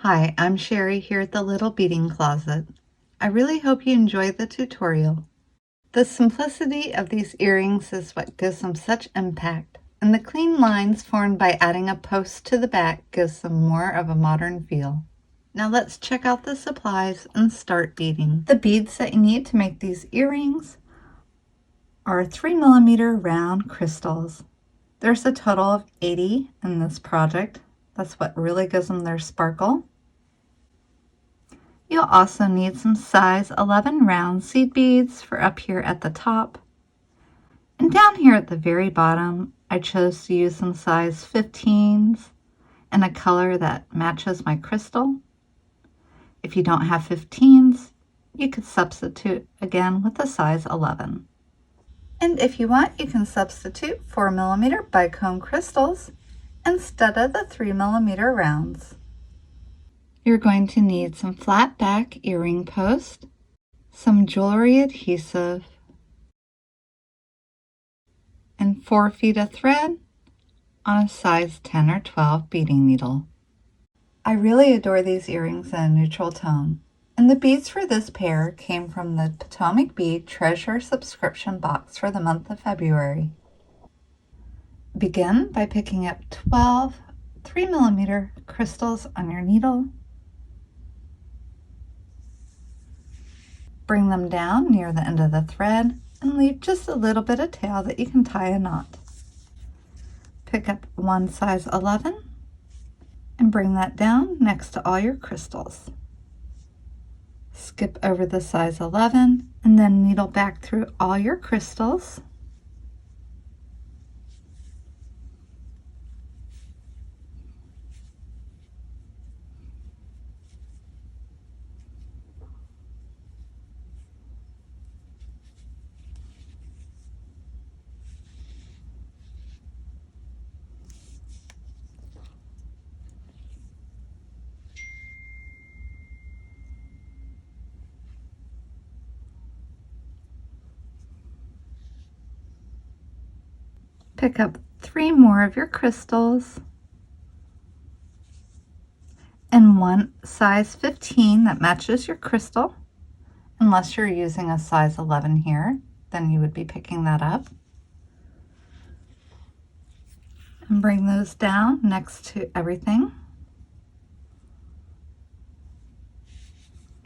Hi, I'm Sherry here at the Little Beading Closet. I really hope you enjoyed the tutorial. The simplicity of these earrings is what gives them such impact, and the clean lines formed by adding a post to the back gives them more of a modern feel. Now let's check out the supplies and start beading. The beads that you need to make these earrings are 3mm round crystals. There's a total of 80 in this project. That's what really gives them their sparkle. You'll also need some size 11 round seed beads for up here at the top. And down here at the very bottom, I chose to use some size 15s and a color that matches my crystal. If you don't have 15s, you could substitute again with a size 11. And if you want, you can substitute 4mm bicone crystals instead of the 3mm rounds. You're going to need some flat back earring post, some jewelry adhesive, and 4 feet of thread on a size 10 or 12 beading needle. I really adore these earrings in a neutral tone, and the beads for this pair came from the POTOMAC Bead Treasure subscription box for the month of February. Begin by picking up 12 3mm crystals on your needle. Bring them down near the end of the thread and leave just a little bit of tail that you can tie a knot. Pick up one size 11 and bring that down next to all your crystals. Skip over the size 11 and then needle back through all your crystals. Pick up 3 more of your crystals and one size 15 that matches your crystal. Unless you're using a size 11 here, then you would be picking that up. And bring those down next to everything.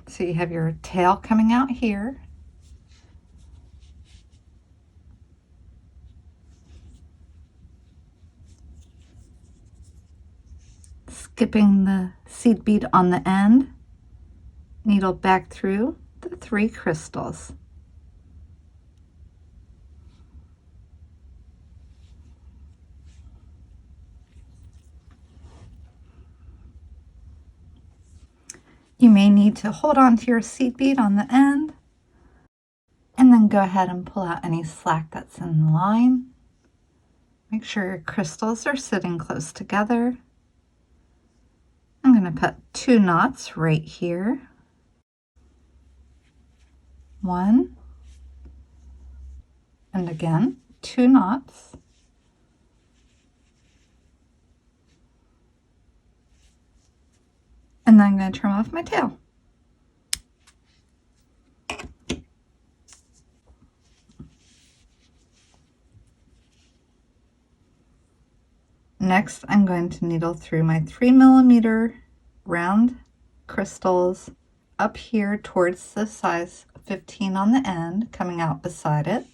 So you have your tail coming out here. Skipping the seed bead on the end, needle back through the 3 crystals. You may need to hold on to your seed bead on the end and then go ahead and pull out any slack that's in the line. Make sure your crystals are sitting close together. I'm going to put 2 knots right here. 1 and again 2 knots. And then I'm going to trim off my tail. Next, I'm going to needle through my 3mm round crystals up here towards the size 15 on the end, coming out beside it.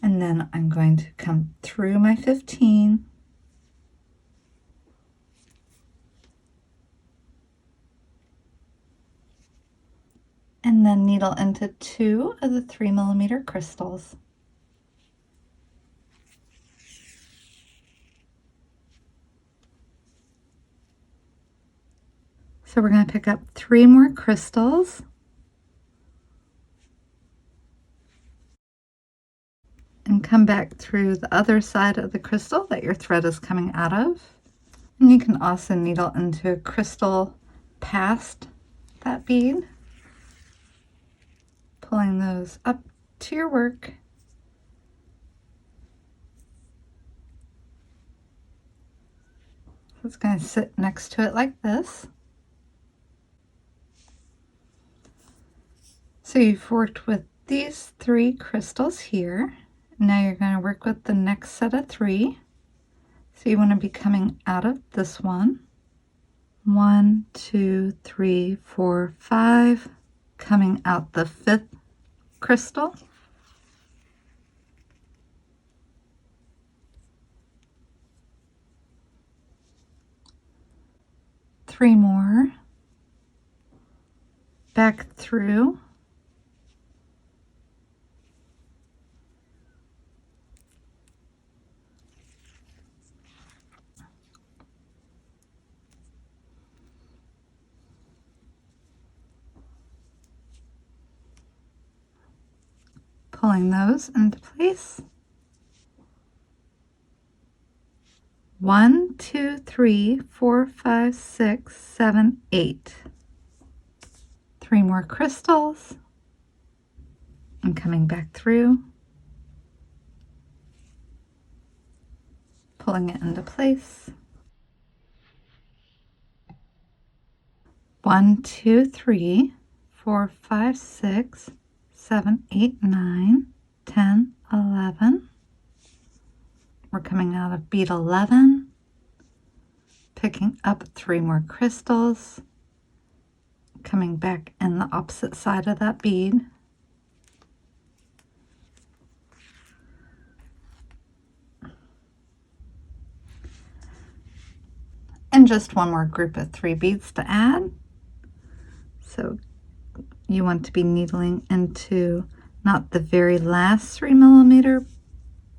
And then I'm going to come through my 15 and then needle into 2 of the 3mm crystals. So we're going to pick up 3 more crystals and come back through the other side of the crystal that your thread is coming out of. And you can also needle into a crystal past that bead. Pulling those up to your work. So it's going to sit next to it like this. So you've worked with these 3 crystals here. Now you're going to work with the next set of 3. So you want to be coming out of this one. 1, 2, 3, 4, 5. Coming out the 5th crystal. Three more. Back through. Pulling those into place. 1, 2, 3, 4, 5, 6, 7, 8. 3 more crystals. And coming back through. Pulling it into place. 1, 2, 3, 4, 5, 6, 7, 8, 9, 10, 11. We're coming out of bead 11, picking up 3 more crystals, coming back in the opposite side of that bead. And just one more group of 3 beads to add. So you want to be needling into not the very last 3mm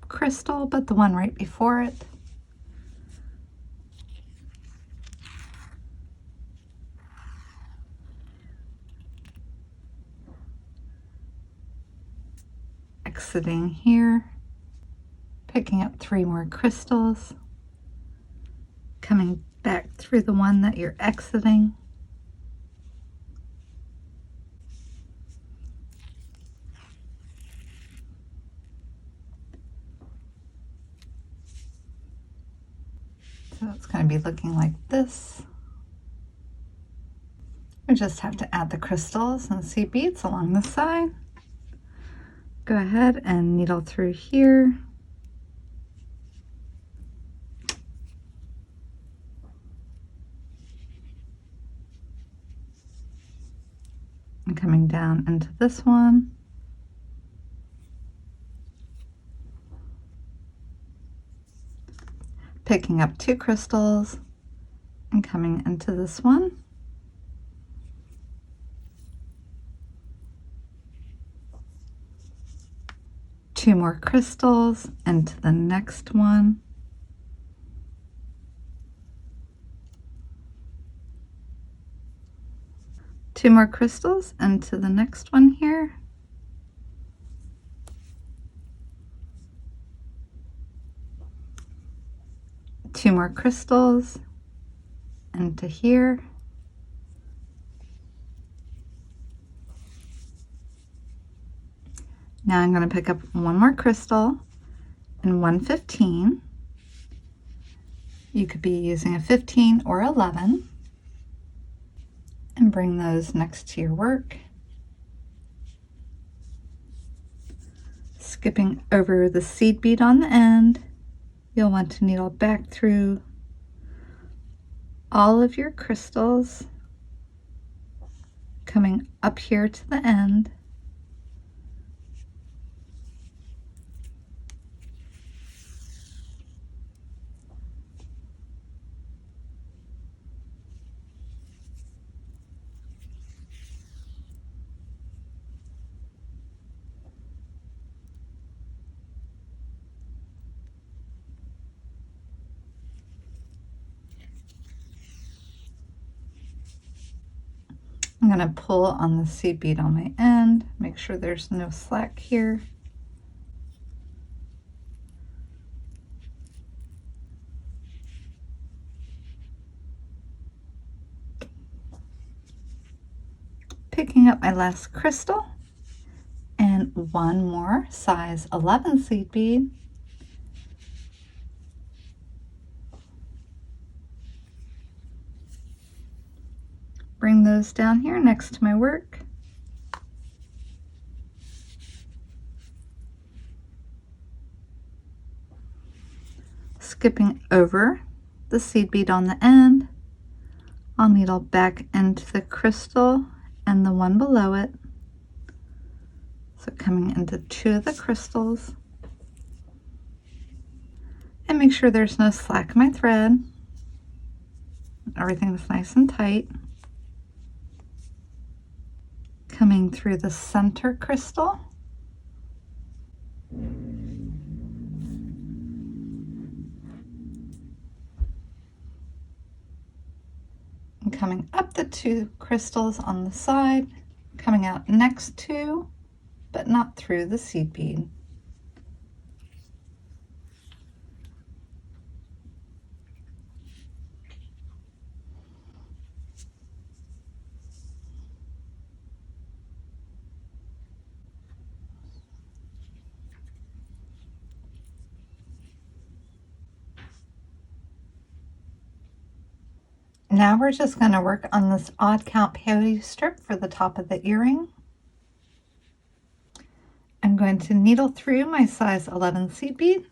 crystal, but the one right before it. Exiting here, picking up 3 more crystals, coming back through the one that you're exiting. So it's going to be looking like this. We just have to add the crystals and seed beads along the side. Go ahead and needle through here. And coming down into this one. Picking up 2 crystals and coming into this one. Two more crystals into the next one. Two more crystals into the next one here. Two more crystals into here. Now I'm going to pick up one more crystal and 115. You could be using a 15 or 11 and bring those next to your work. Skipping over the seed bead on the end, you'll want to needle back through all of your crystals, coming up here to the end. I'm going to pull on the seed bead on my end, make sure there's no slack here. Picking up my last crystal one more size 11 seed bead. Bring those down here next to my work. Skipping over the seed bead on the end, I'll needle back into the crystal and the one below it. So coming into two of the crystals. And make sure there's no slack in my thread. Everything's nice and tight. Coming through the center crystal. And coming up the two crystals on the side, coming out next to, but not through the seed bead. Now we're just going to work on this odd count peyote strip for the top of the earring. I'm going to needle through my size 11 seed bead,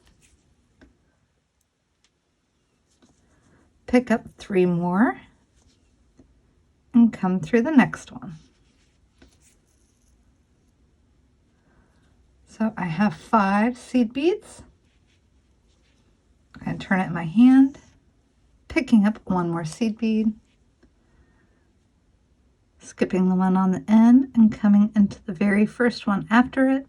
pick up 3 more, and come through the next one. So I have 5 seed beads. I'm going to turn it in my hand, picking up 1 more seed bead, skipping the one on the end and coming into the very first one after it,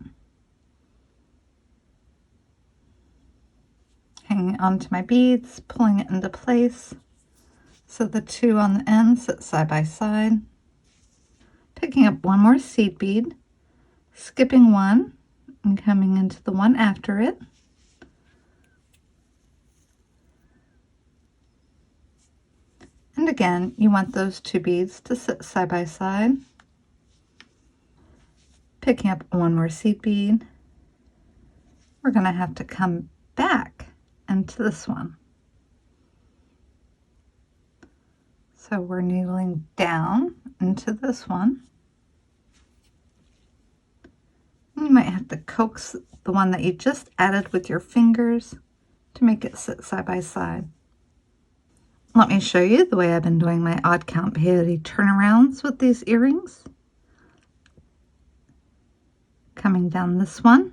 hanging onto my beads, pulling it into place so the 2 on the end sit side by side, picking up 1 more seed bead, skipping one and coming into the one after it, and again you want those 2 beads to sit side by side, picking up 1 more seed bead. We're going to have to come back into this one. So we're needling down into this one. You might have to coax the one that you just added with your fingers to make it sit side by side. Let me show you the way I've been doing my odd count peyote turnarounds with these earrings. Coming down this one.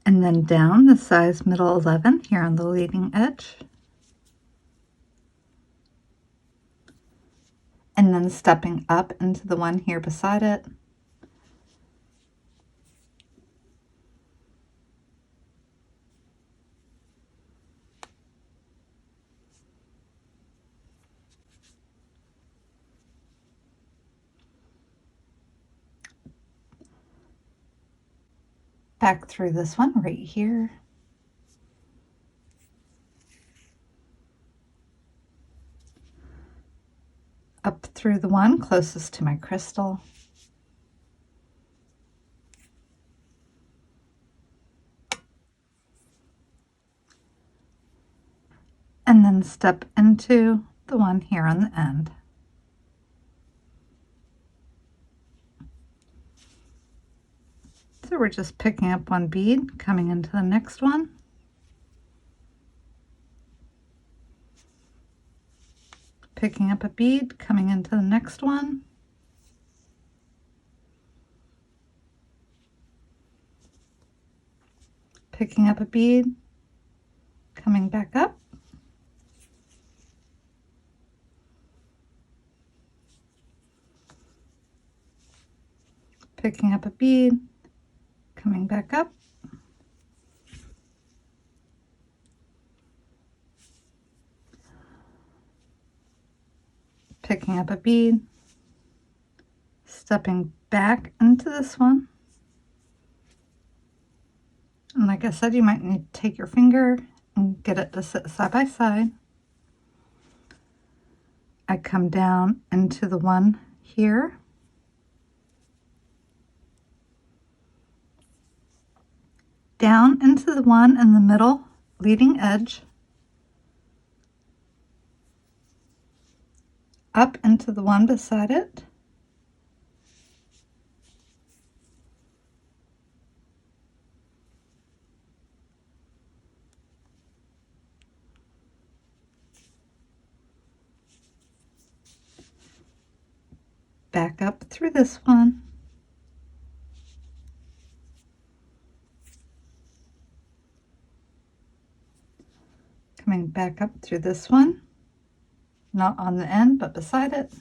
And then down the size middle 11 here on the leading edge. And then stepping up into the one here beside it. Back through this one right here. Up through the one closest to my crystal. And then step into the one here on the end. So we're just picking up 1 bead, coming into the next one. Picking up a bead, coming into the next one. Picking up a bead, coming back up. Picking up a bead, coming back up. Picking up a bead, stepping back into this one, And like I said, you might need to take your finger and get it to sit side by side. I come down into the one here. Down into the one in the middle leading edge. Up into the one beside it. Back up through this one. Coming back up through this one. Not on the end, but beside it.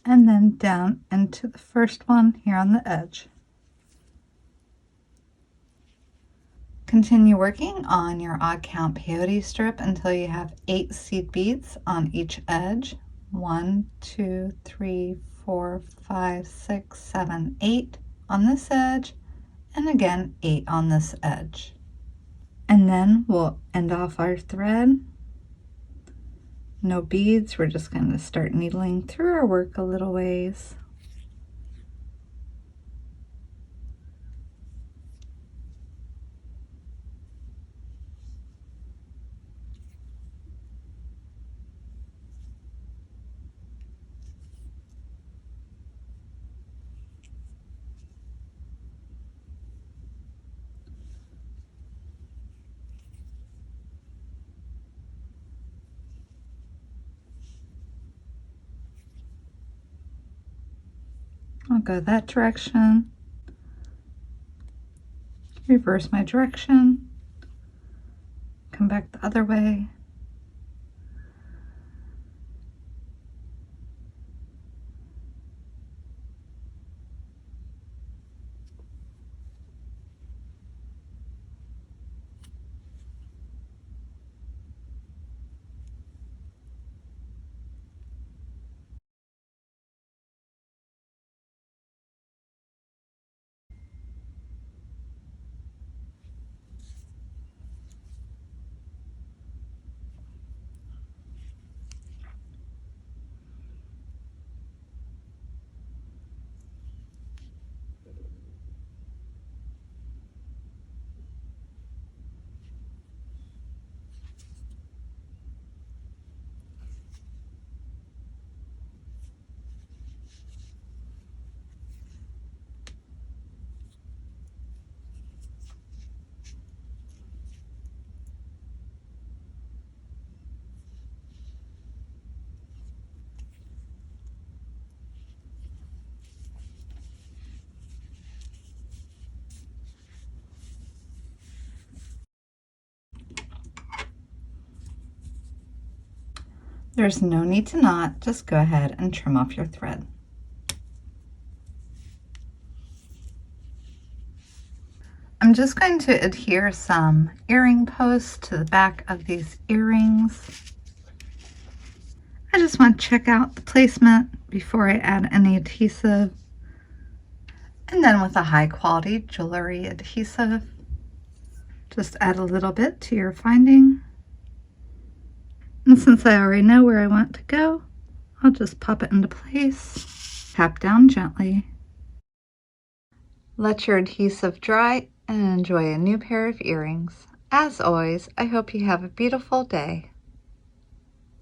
And then down into the first one here on the edge. Continue working on your odd count peyote strip until you have 8 seed beads on each edge. 1, 2, 3, 4, 5, 6, 7, 8 on this edge, and again 8 on this edge. And then we'll end off our thread. No beads, we're just going to start needling through our work a little ways. I'll go that direction, reverse my direction, come back the other way. There's no need to knot, just go ahead and trim off your thread. I'm just going to adhere some earring posts to the back of these earrings. I just want to check out the placement before I add any adhesive. And then with a high quality jewelry adhesive, just add a little bit to your finding. And since I already know where I want to go, I'll just pop it into place, tap down gently. Let your adhesive dry and enjoy a new pair of earrings. As always, I hope you have a beautiful day.